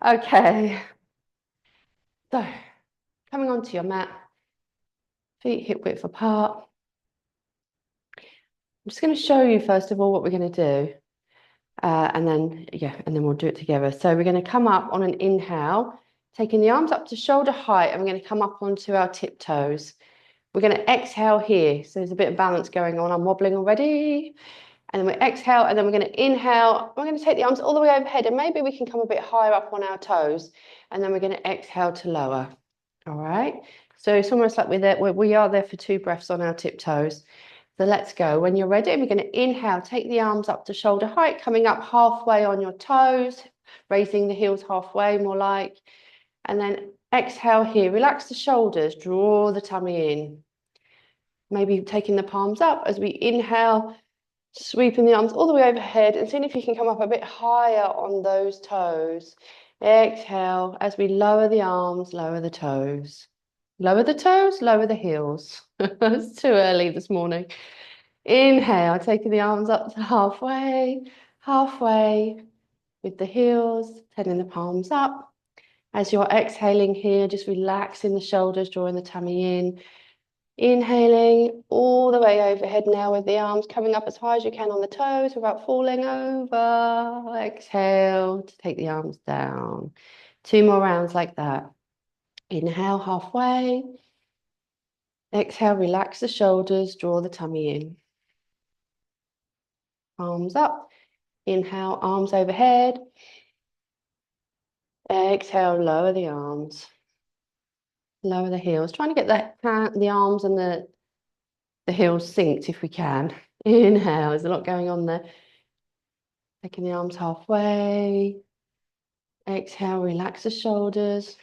Okay. So, coming onto your mat, feet hip width apart. I'm just going to show you first of all what we're going to do. And then we'll do it together. So we're going to come up on an inhale, taking the arms up to shoulder height, and we're going to come up onto our tiptoes. We're going to exhale here. So there's a bit of balance going on. I'm wobbling already. And then we exhale, and then we're going to inhale. We're going to take the arms all the way overhead, and maybe we can come a bit higher up on our toes. And then we're going to exhale to lower. All right. So it's almost like we are there for 2 breaths on our tiptoes. So let's go. When you're ready, we're going to inhale, take the arms up to shoulder height, coming up halfway on your toes, raising the heels halfway, more like. And then exhale here, relax the shoulders, draw the tummy in. Maybe taking the palms up as we inhale, sweeping the arms all the way overhead and seeing if you can come up a bit higher on those toes. Exhale as we lower the arms, lower the toes. Lower the toes, lower the heels. It's too early this morning. Inhale, taking the arms up to halfway with the heels, turning the palms up. As you're exhaling here, just relaxing the shoulders, drawing the tummy in. Inhaling all the way overhead now with the arms coming up as high as you can on the toes without falling over. Exhale to take the arms down. 2 more rounds like that. Inhale halfway. Exhale, relax the shoulders, draw the tummy in. Arms up. Inhale, arms overhead. Exhale, lower the arms. Lower the heels. Trying to get the arms and the heels synced if we can. Inhale, there's a lot going on there. Taking the arms halfway. Exhale, relax the shoulders.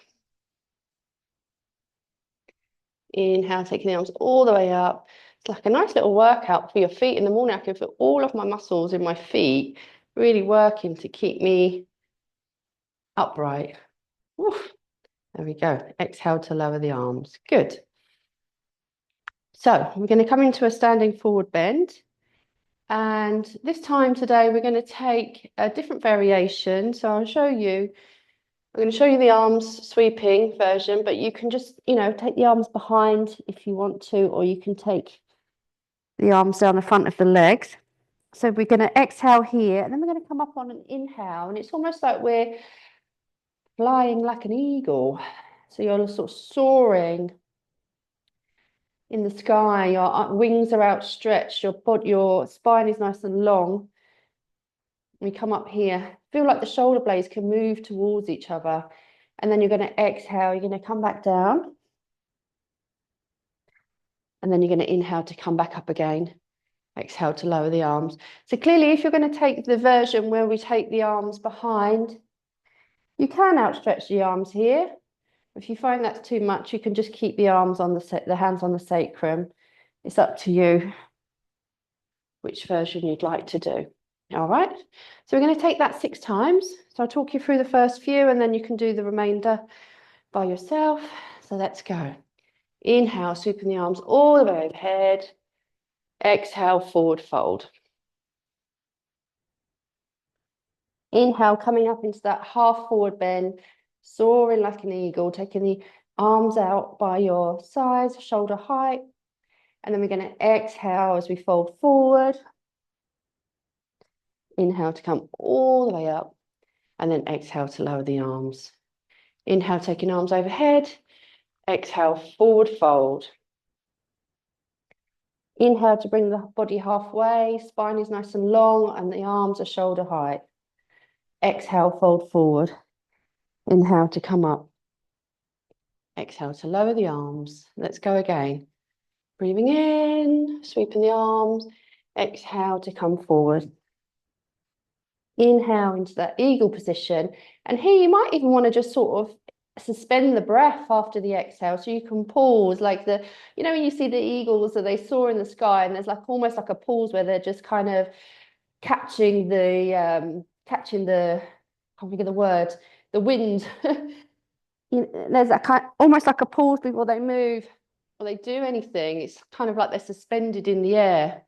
Inhale, taking the arms all the way up. It's like a nice little workout for your feet in the morning. I can feel all of my muscles in my feet really working to keep me upright. Oof. There we go. Exhale to lower the arms. Good. So we're going to come into a standing forward bend. And this time today, we're going to take a different variation. So I'm going to show you the arms sweeping version, but you can just, take the arms behind if you want to, or you can take the arms down the front of the legs. So we're going to exhale here, and then we're going to come up on an inhale, and it's almost like we're flying like an eagle. So you're sort of soaring in the sky, your wings are outstretched, your spine is nice and long. We come up here, feel like the shoulder blades can move towards each other. And then you're going to exhale, you're going to come back down. And then you're going to inhale to come back up again. Exhale to lower the arms. So clearly, if you're going to take the version where we take the arms behind, you can outstretch the arms here. If you find that's too much, you can just keep the arms on the hands on the sacrum. It's up to you which version you'd like to do. All right, so we're going to take that 6 times. So I'll talk you through the first few and then you can do the remainder by yourself. So let's go. Inhale, sweeping the arms all the way overhead. Exhale, forward fold. Inhale, coming up into that half forward bend, soaring like an eagle, taking the arms out by your sides, shoulder height. And then we're going to exhale as we fold forward. Inhale to come all the way up. And then exhale to lower the arms. Inhale, taking arms overhead. Exhale, forward fold. Inhale to bring the body halfway. Spine is nice and long and the arms are shoulder height. Exhale, fold forward. Inhale to come up. Exhale to lower the arms. Let's go again. Breathing in, sweeping the arms. Exhale to come forward. Inhale into that eagle position. And here you might even want to just sort of suspend the breath after the exhale. So you can pause like when you see the eagles that they soar in the sky and there's like almost like a pause where they're just kind of catching the, I can't think of the word, the wind. There's a kind, almost like a pause before they move or they do anything. It's kind of like they're suspended in the air.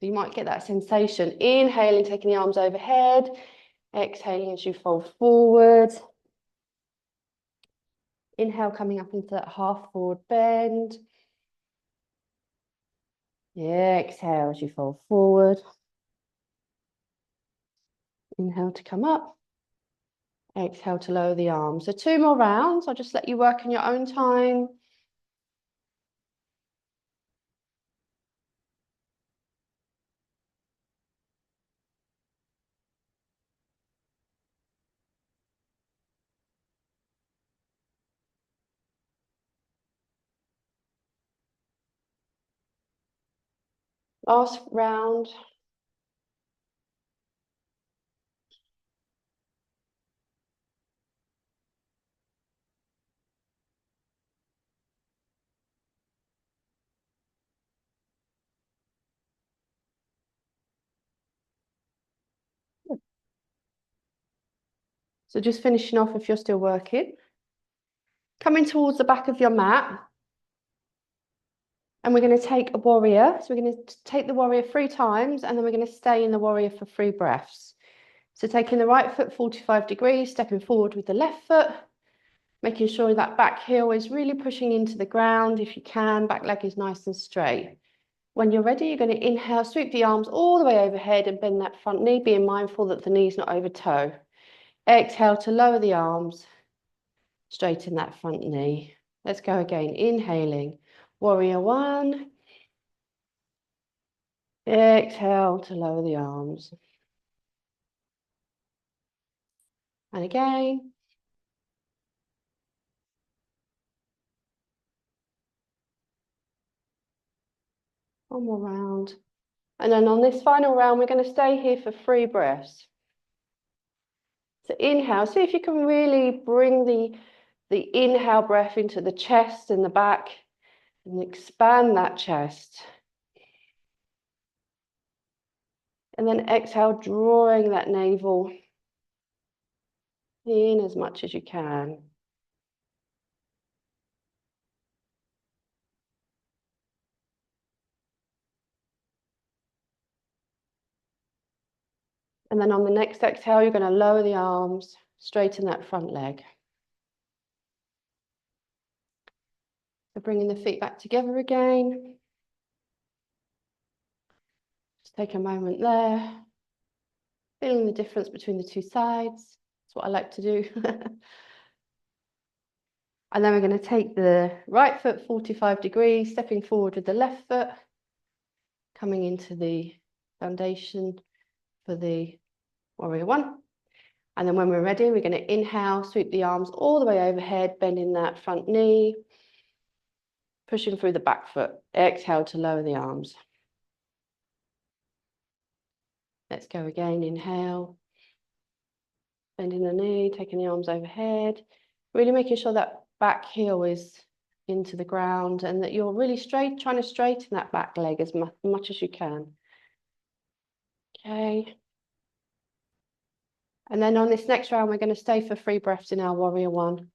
You might get that sensation. Inhaling, taking the arms overhead. Exhaling as you fold forward. Inhale, coming up into that half forward bend. Yeah, exhale as you fold forward. Inhale to come up. Exhale to lower the arms. So 2 more rounds. I'll just let you work in your own time. Last round. So just finishing off if you're still working. Coming towards the back of your mat. And we're going to take a warrior. So we're going to take the warrior 3 times, and then we're going to stay in the warrior for 3 breaths. So taking the right foot 45 degrees, stepping forward with the left foot, making sure that back heel is really pushing into the ground. If you can, back leg is nice and straight. When you're ready, you're going to inhale, sweep the arms all the way overhead and bend that front knee, being mindful that the knee's not over toe. Exhale to lower the arms, straighten that front knee. Let's go again. Inhaling, warrior 1. Exhale to lower the arms. And again. One more round. And then on this final round, we're going to stay here for 3 breaths. So inhale, see if you can really bring the inhale breath into the chest and the back and expand that chest. And then exhale, drawing that navel in as much as you can. And then on the next exhale, you're going to lower the arms, straighten that front leg. So bringing the feet back together again. Just take a moment there. Feeling the difference between the 2 sides. That's what I like to do. And then we're going to take the right foot 45 degrees, stepping forward with the left foot, coming into the foundation for the warrior 1. And then when we're ready, we're going to inhale, sweep the arms all the way overhead, bending that front knee, pushing through the back foot. Exhale to lower the arms. Let's go again. Inhale, bending the knee, taking the arms overhead, really making sure that back heel is into the ground and that you're really trying to straighten that back leg as much as you can. Okay. And then on this next round, we're going to stay for 3 breaths in our warrior 1.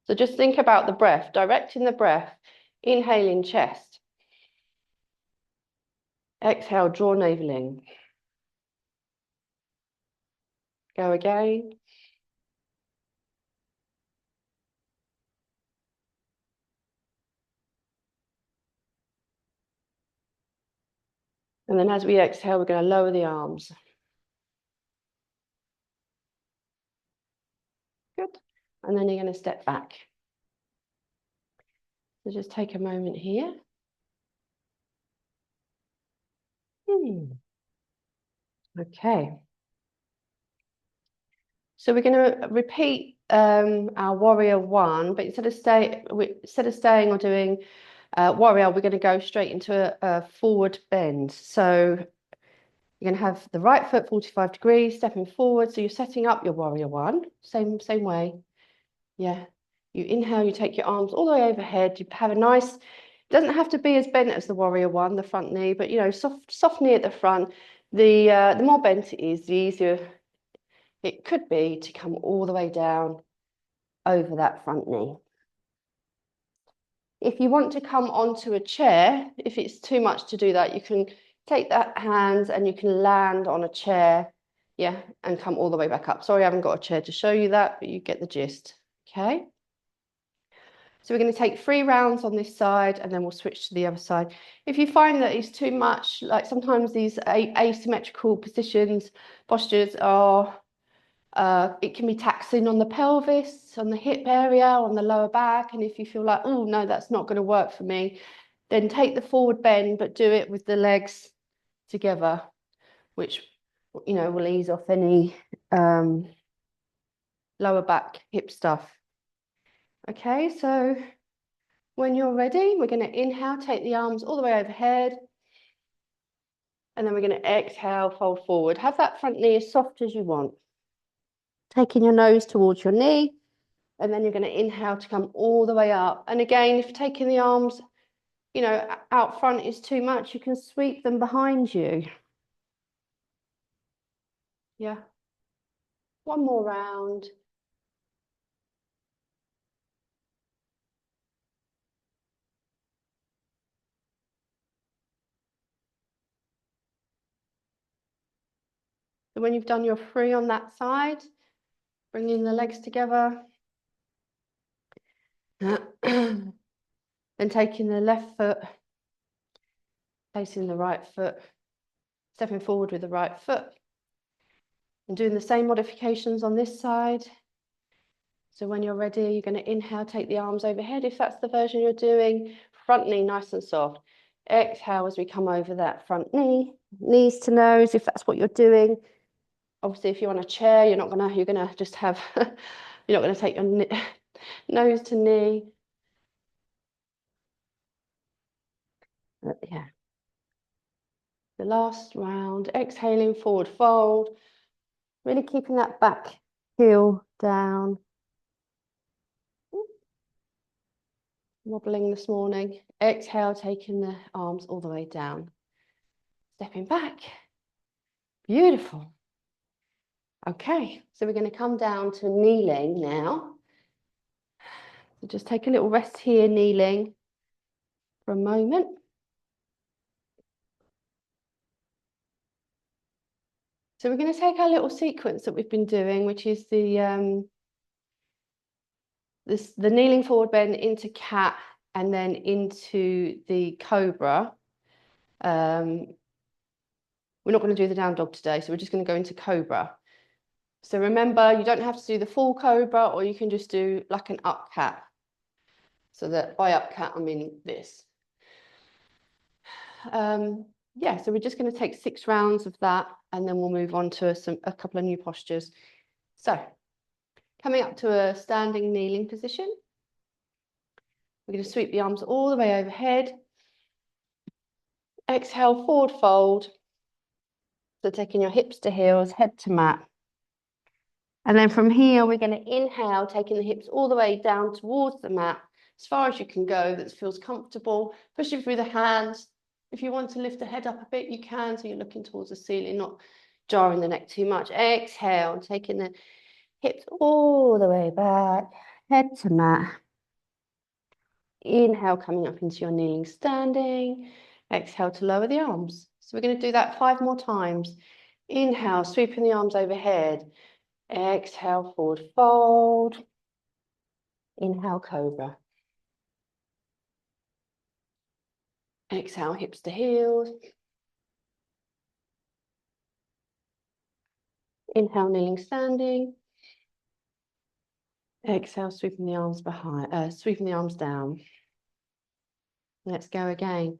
So just think about the breath, directing the breath, inhaling chest. Exhale, draw navel in. Go again. And then as we exhale, we're going to lower the arms. Good. And then you're going to step back. So just take a moment here. Okay. So we're going to repeat our warrior 1, but instead of staying or doing warrior, we're going to go straight into a forward bend. So you're going to have the right foot 45 degrees, stepping forward. So you're setting up your warrior 1, same way. Yeah. You inhale, you take your arms all the way overhead. You have a nice, it doesn't have to be as bent as the warrior 1, the front knee, but soft knee at the front. The more bent it is, the easier it could be to come all the way down over that front knee. If you want to come onto a chair, if it's too much to do that, you can take that hands and you can land on a chair, yeah, and come all the way back up. Sorry, I haven't got a chair to show you that, but you get the gist, okay? So we're going to take 3 rounds on this side and then we'll switch to the other side. If you find that it's too much, like sometimes these asymmetrical postures are, it can be taxing on the pelvis, on the hip area, on the lower back. And if you feel like, oh no, that's not going to work for me, then take the forward bend, but do it with the legs together, which, you know, will ease off any lower back, hip stuff. Okay, so when you're ready, we're going to inhale, take the arms all the way overhead. And then we're going to exhale, fold forward. Have that front knee as soft as you want. Taking your nose towards your knee. And then you're going to inhale to come all the way up. And again, if taking the arms, you know, out front is too much, you can sweep them behind you. Yeah. One more round. So when you've done your 3 on that side, bringing the legs together. Then taking the left foot, facing the right foot, stepping forward with the right foot. And doing the same modifications on this side. So when you're ready, you're going to inhale, take the arms overhead. If that's the version you're doing, front knee nice and soft. Exhale as we come over that front knee, knees to nose, if that's what you're doing. Obviously, if you're on a chair, you're gonna just have, you're not gonna take your nose to knee. But yeah. The last round, exhaling, forward fold. Really keeping that back heel down. Wobbling this morning. Exhale, taking the arms all the way down. Stepping back. Beautiful. Okay, so we're going to come down to kneeling now. So just take a little rest here, kneeling for a moment. So we're going to take our little sequence that we've been doing, which is the kneeling forward bend into cat and then into the cobra. We're not going to do the down dog today, so we're just going to go into cobra. So remember, you don't have to do the full cobra, or you can just do like an up cat. So that by up cat, I mean this. Yeah, so we're just going to take 6 rounds of that, and then we'll move on to a couple of new postures. So coming up to a standing kneeling position. We're going to sweep the arms all the way overhead. Exhale, forward fold. So taking your hips to heels, head to mat. And then from here, we're going to inhale, taking the hips all the way down towards the mat, as far as you can go, that feels comfortable. Pushing through the hands. If you want to lift the head up a bit, you can, so you're looking towards the ceiling, not jarring the neck too much. Exhale, taking the hips all the way back, head to mat. Inhale, coming up into your kneeling standing. Exhale to lower the arms. So we're going to do that 5 more times. Inhale, sweeping the arms overhead. Exhale, forward fold. Inhale, cobra. Exhale, hips to heels. Inhale, kneeling standing. Exhale, sweeping the arms behind, sweeping the arms down. Let's go again.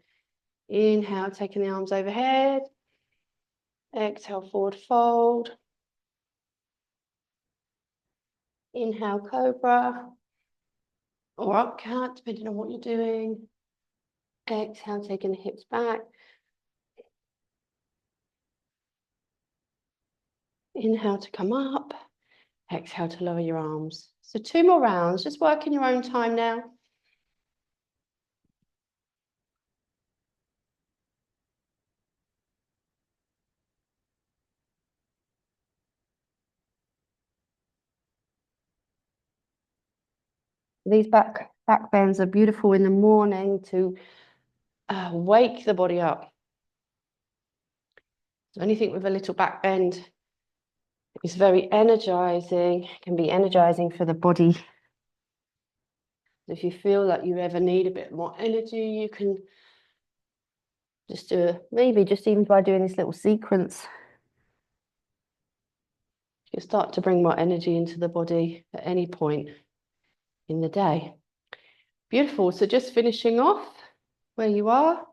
Inhale, taking the arms overhead. Exhale, forward fold. Inhale, cobra. Or up cat, depending on what you're doing. Exhale, taking the hips back. Inhale to come up. Exhale to lower your arms. So 2 more rounds, just work in your own time now. These back Back bends are beautiful in the morning to wake the body up. So anything with a little back bend is very energizing, can be energizing for the body. If you feel like you ever need a bit more energy, you can just do maybe just even by doing this little sequence, you'll start to bring more energy into the body at any point in the day. Beautiful. So just finishing off where you are,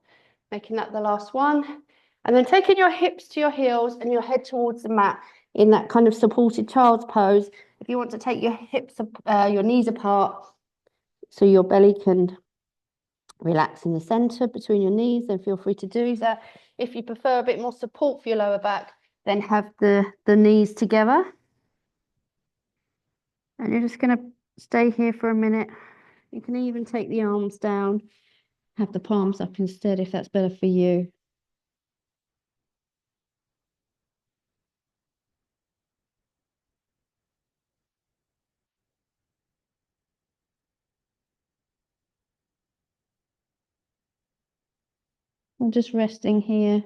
making that the last one, and then taking your hips to your heels and your head towards the mat in that kind of supported child's pose. If you want to take your hips, your knees apart, so your belly can relax in the center between your knees, then feel free to do that. If you prefer a bit more support for your lower back, then have the knees together. And you're just going to stay here for a minute. You can even take the arms down, have the palms up instead if that's better for you. I'm just resting here.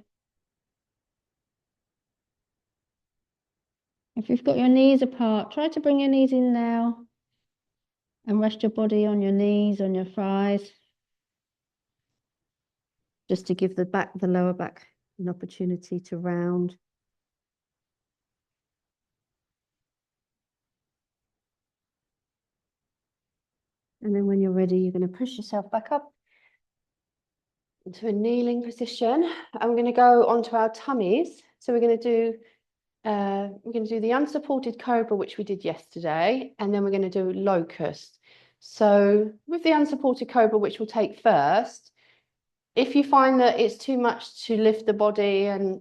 If you've got your knees apart, try to bring your knees in now and rest your body on your knees, on your thighs, just to give the lower back an opportunity to round. And then when you're ready, you're going to push yourself back up into a kneeling position. And we're going to go onto our tummies. So we're going to do the unsupported cobra, which we did yesterday, and then we're going to do locust. So with the unsupported cobra, which we'll take first, if you find that it's too much to lift the body and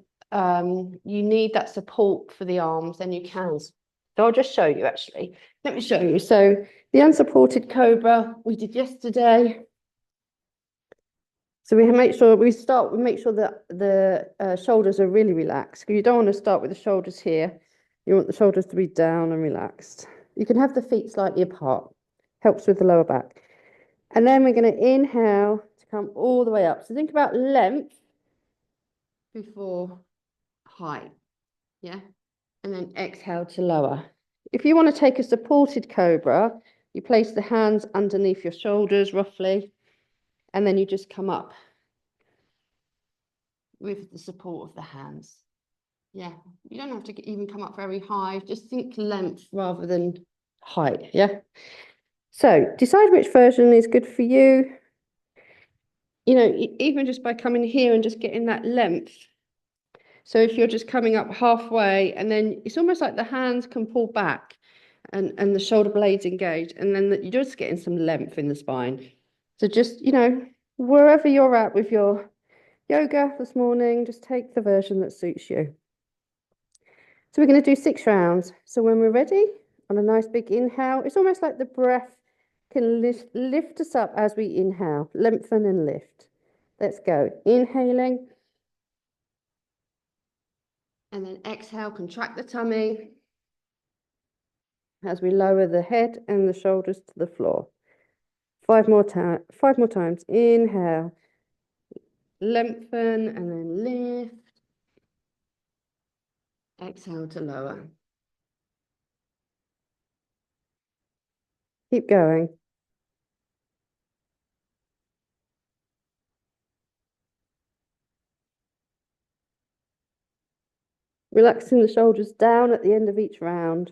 you need that support for the arms, then you can. So I'll just show you actually. Let me show you. So the unsupported cobra we did yesterday. So we make sure that the shoulders are really relaxed. You don't want to start with the shoulders here. You want the shoulders to be down and relaxed. You can have the feet slightly apart. Helps with the lower back. And then we're going to inhale to come all the way up. So think about length before height. Yeah. And then exhale to lower. If you want to take a supported cobra, you place the hands underneath your shoulders roughly, and then you just come up with the support of the hands. Yeah, you don't have to even come up very high, just think length rather than height. Yeah. So decide which version is good for you. You know, even just by coming here and just getting that length. So if you're just coming up halfway, and then it's almost like the hands can pull back and the shoulder blades engage, and then you're just getting some length in the spine. So just, you know, wherever you're at with your yoga this morning, just take the version that suits you. So we're going to do 6 rounds. So when we're ready, on a nice big inhale, it's almost like the breath can lift us up as we inhale, lengthen and lift. Let's go. Inhaling. And then exhale, contract the tummy as we lower the head and the shoulders to the floor. 5 more times. Inhale, lengthen and then lift. Exhale to lower. Keep going. Relaxing the shoulders down at the end of each round.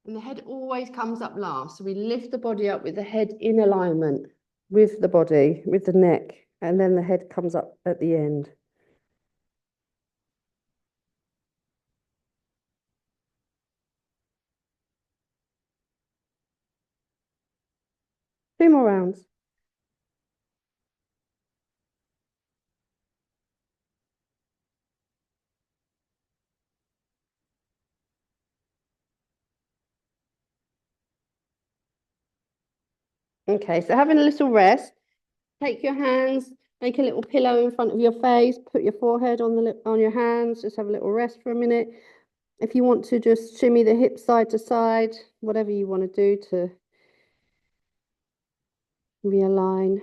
And the head always comes up last. So we lift the body up with the head in alignment with the body, with the neck, and then the head comes up at the end. 2 more rounds. Okay, so having a little rest, take your hands, make a little pillow in front of your face, put your forehead on your hands, just have a little rest for a minute. If you want to just shimmy the hips side to side, whatever you want to do to realign.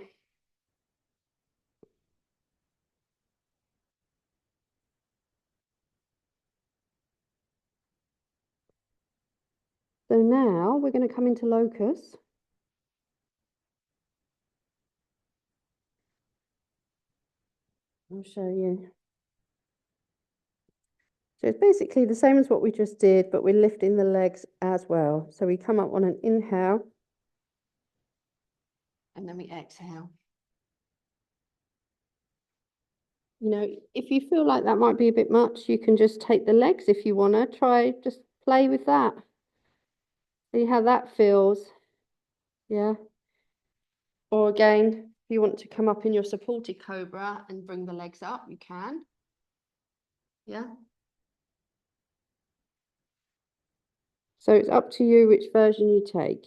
So now we're going to come into locust. I'll show you. So it's basically the same as what we just did, but we're lifting the legs as well. So we come up on an inhale. And then we exhale. You know, if you feel like that might be a bit much, you can just take the legs if you want to. Try, just play with that. See how that feels. Yeah. Or again, if you want to come up in your supported cobra and bring the legs up, you can. Yeah. So it's up to you which version you take.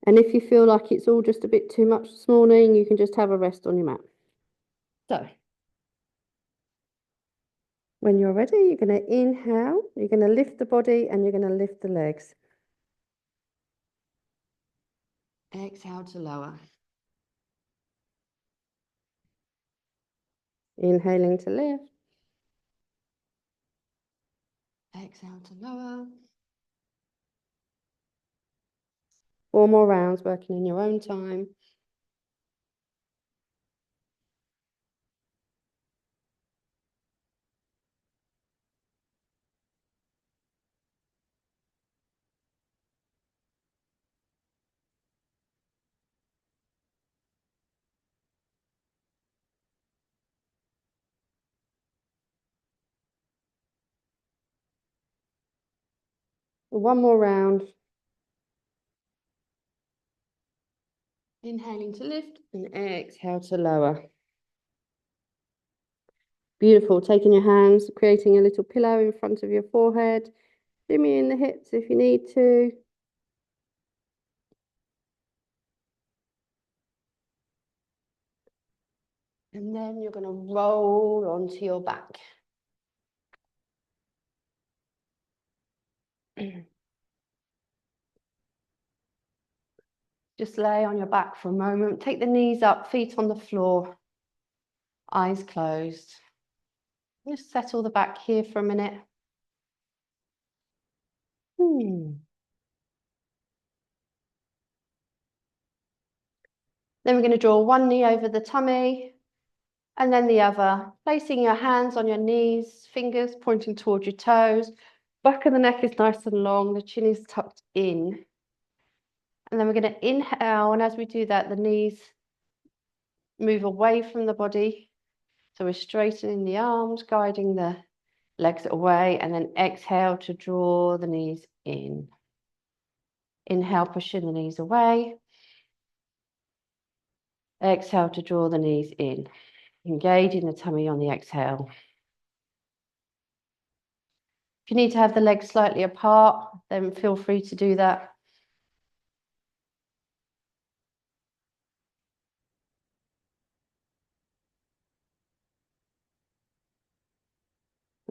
And if you feel like it's all just a bit too much this morning, you can just have a rest on your mat. So when you're ready, you're going to inhale, you're going to lift the body and you're going to lift the legs. Exhale to lower. Inhaling to lift. Exhale to lower. 4 more rounds, working in your own time. One more round. Inhaling to lift and exhale to lower. Beautiful. Taking your hands, creating a little pillow in front of your forehead. Shimmy in the hips if you need to. And then you're going to roll onto your back. Just lay on your back for a moment. Take the knees up, feet on the floor, eyes closed. Just settle the back here for a minute. Then we're going to draw one knee over the tummy and then the other, placing your hands on your knees, fingers pointing towards your toes. Back of the neck is nice and long, the chin is tucked in. And then we're going to inhale, and as we do that, the knees move away from the body. So we're straightening the arms, guiding the legs away, and then exhale to draw the knees in. Inhale, pushing the knees away. Exhale to draw the knees in. Engaging the tummy on the exhale. If you need to have the legs slightly apart, then feel free to do that.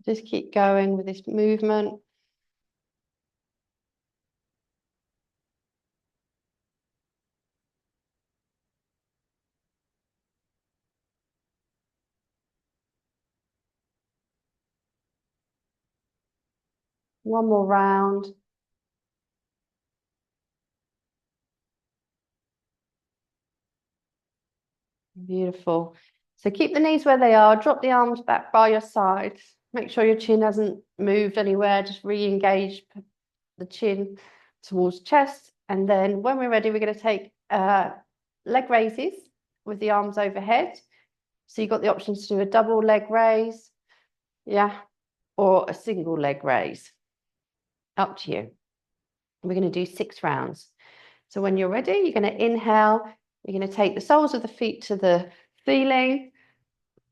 Just keep going with this movement. One more round. Beautiful. So keep the knees where they are. Drop the arms back by your sides. Make sure your chin hasn't moved anywhere. Just re-engage the chin towards chest. And then when we're ready, we're going to take leg raises with the arms overhead. So you've got the options to do a double leg raise, yeah, or a single leg raise. Up to you. We're going to do 6 rounds. So when you're ready, you're going to inhale. You're going to take the soles of the feet to the ceiling,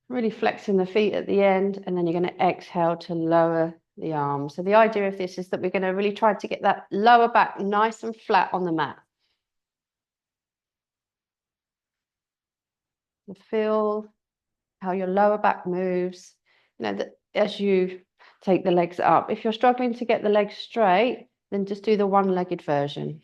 really flexing the feet at the end, and then you're going to exhale to lower the arms. So the idea of this is that we're going to really try to get that lower back nice and flat on the mat. Feel how your lower back moves. You know, that as you take the legs up. If you're struggling to get the legs straight, then just do the one-legged version.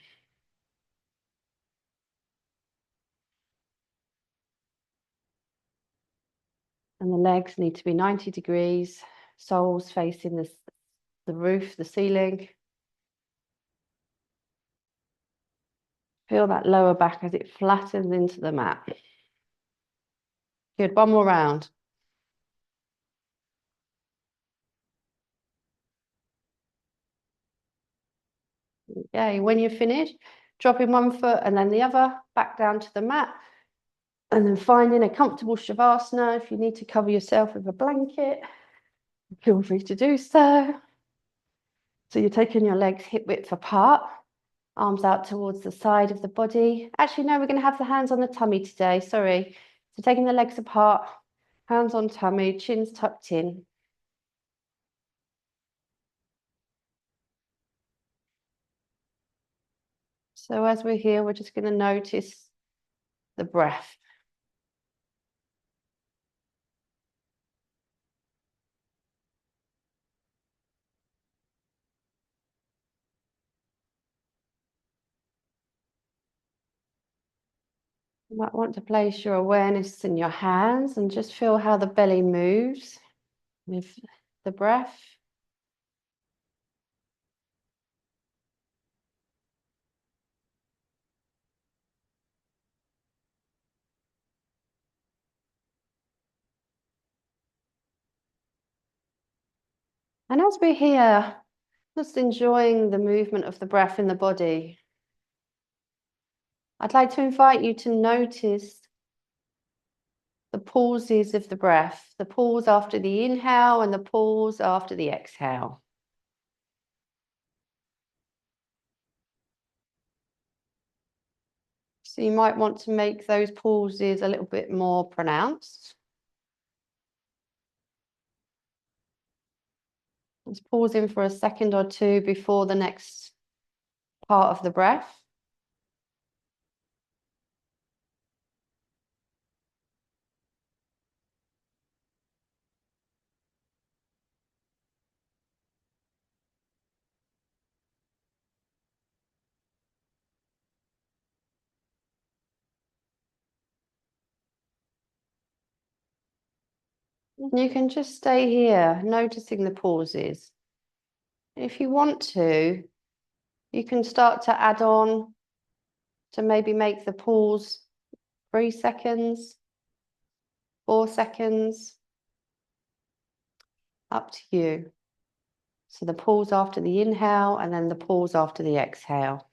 And the legs need to be 90 degrees, soles facing the roof, the ceiling. Feel that lower back as it flattens into the mat. Good, one more round. Okay, when you're finished, dropping one foot and then the other back down to the mat. And then finding a comfortable Shavasana. If you need to cover yourself with a blanket, feel free to do so. So you're taking your legs hip width apart, arms out towards the side of the body. Actually, no, we're going to have the hands on the tummy today, sorry. So taking the legs apart, hands on tummy, chins tucked in. So as we're here, we're just going to notice the breath. You might want to place your awareness in your hands and just feel how the belly moves with the breath. And as we're here, just enjoying the movement of the breath in the body, I'd like to invite you to notice the pauses of the breath, the pause after the inhale and the pause after the exhale. So you might want to make those pauses a little bit more pronounced. Just pause in for a second or two before the next part of the breath. You can just stay here, noticing the pauses. If you want to, you can start to add on to maybe make the pause 3 seconds, 4 seconds, up to you. So the pause after the inhale and then the pause after the exhale.